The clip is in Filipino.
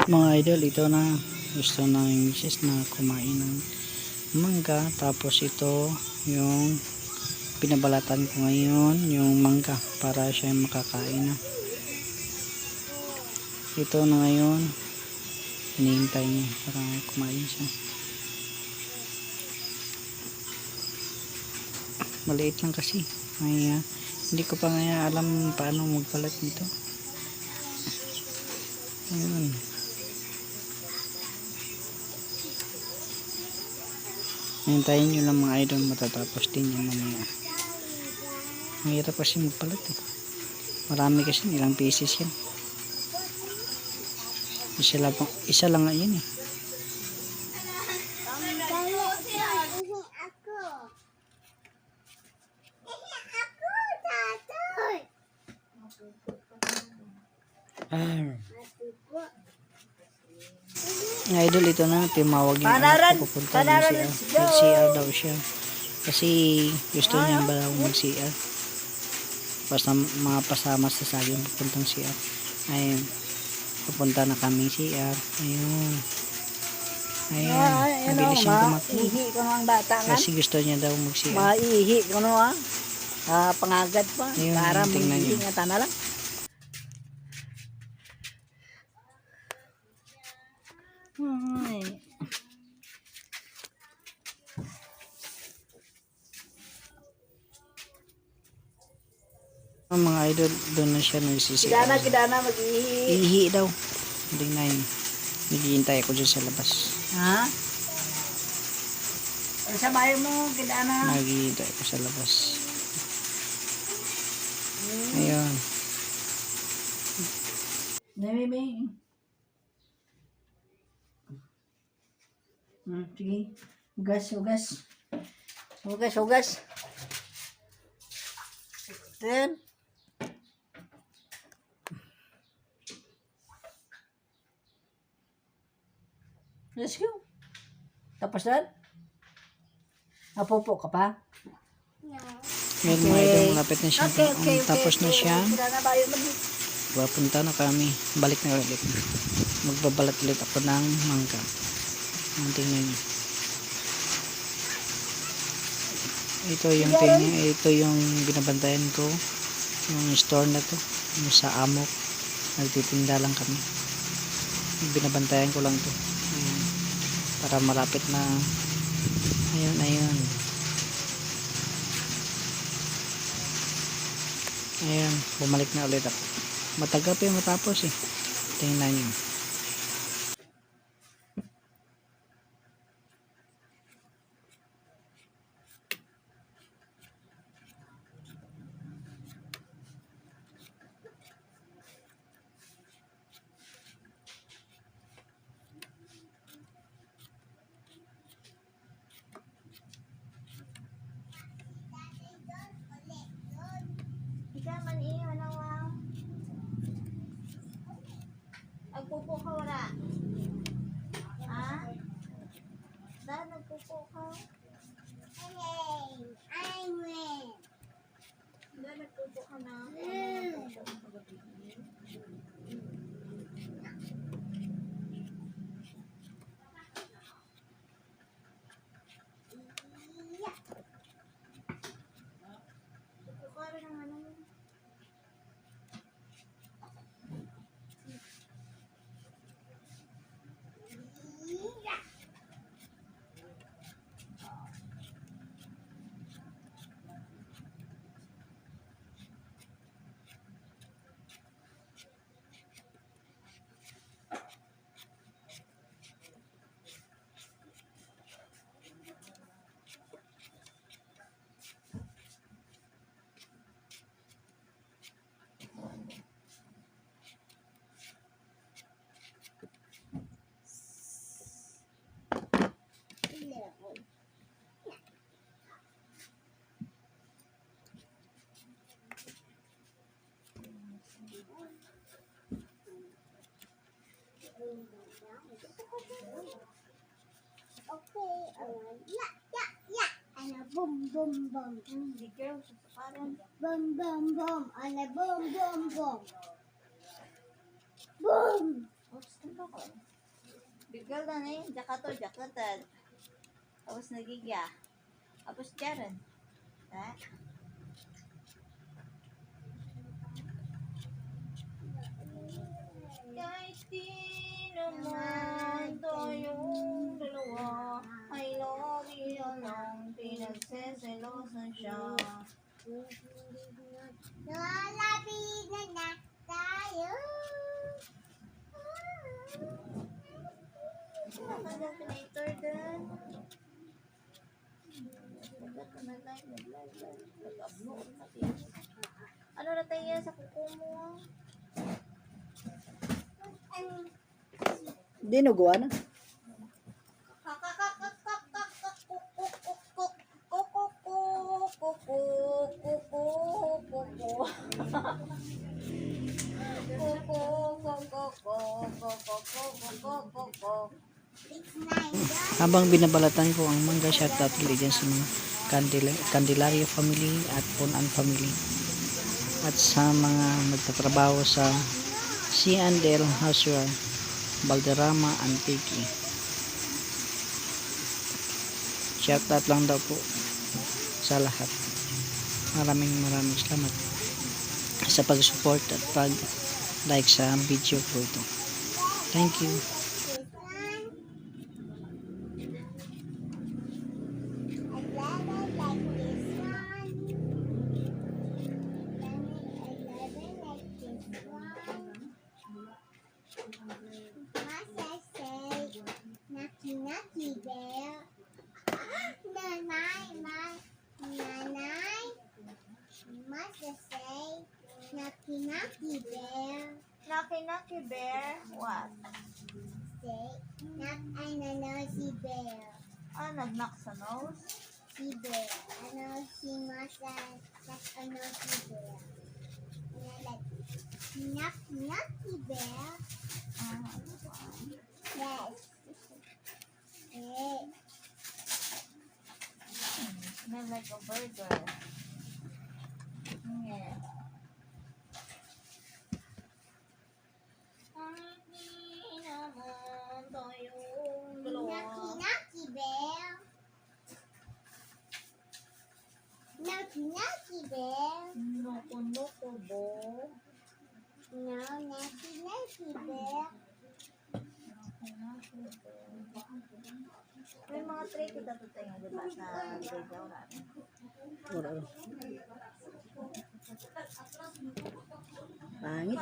Mga idol, ito na gusto ng misis na kumain ng mangga. Tapos ito yung pinabalatan ko ngayon, yung mangga, para siya makakain na. Ito na ngayon, hinihintay niya para kumain siya. Maliit lang kasi. Ay, hindi ko pa nga alam paano magpalat nito. Ayun. Hintayin nyo lang mga idol, matatapos din yung mamaya. Mahirap kasi magpalat eh. Marami kasi, ilang pieces yan. Isa lang nga yan eh. Idol, ito na, timawag yung anak ko, pupunta ng CR. Mag-CR daw siya. Kasi gusto niya ba daw mag-CR. Basta mga pasama sa saging pupuntang CR. Ayun, pupunta na kami CR. Ayun. Ayun, mabilis yung tumakbo. Ihi ko ng bata nga. Kasi gusto niya daw mag-CR. Maihi ko no pangagad pa. Ayun, Para tingnan mag-ihi niyo. nga tana lang. Ay. Ang mga idol, doon na siya nagsisiya. Kidana mag-ihi. Ihi daw. Hindi na yun. Naghihintay ako dyan sa labas. Ha? Sabay mo, kidana. Naghihintay ako sa labas. Ayun. Namimi. Sige. Hugas. Then. Let's go. Tapos na? Napupo ka pa? Ngayon mga idol, malapit na siya. Tapos na siya. Kidana ba yun Papunta na kami. Balik na ulit. Magbabalat ulit ako ng mangga. Tingnan niyo. Ito yung binabantayan ko. Yung store na to. Yung sa Amok. Nagtitinda lang kami. Binabantayan ko lang to. Ayan. Para malapit na. Ayun. Ayan. Bumalik na ulit ako. Matagal pa yung matapos eh. Tingnan niyo. Nagpupo ka wala? Ha? Dahil nagpupo ka? Dahil nagpupo ka na? Pupo ka rin ang ano mo. Ano, boom, boom, boom. Ikaw, sasaparan. Boom, boom, boom. Ano, boom, boom, boom. Boom! Oops. Ano ko? Bigel na na yun. Jakatan. Tapos nagigya. Tapos jaran. Ha? Kahit di naman tayong dalawa, ay lagi lang pinagseselosan siya. Lalapitan na tayo. Ang calculator din. Nag-upload natin. Ano na tayo sa kuko mo? Dinuguan na. Habang binabalatan ko ang mangga, shoutout ulit dyan sa mga Candelaria family at Punan family. At sa mga nagtatrabaho sa C&L Houseware, Valderrama, Antique. Shoutout lang daw po sa lahat. Maraming salamat sa pag-support at pag-like sa video ko ito. Thank you. Nucky bear. Nanay. Must say Nucky bear. Nucky bear? What? Say nosy bear. Ano, nag-knock sa nose? Si bear. Si must that's a nosy bear. And I like Nucky bear. Yes. Hey. Smell like a burger. Yeah. Hindi naman tayong dalawa. Nucky bear. Nucky bear. Loko-loko bo. No, Nucky bear. May mga tray kita to tayo, di ba, sa video natin. Pangit.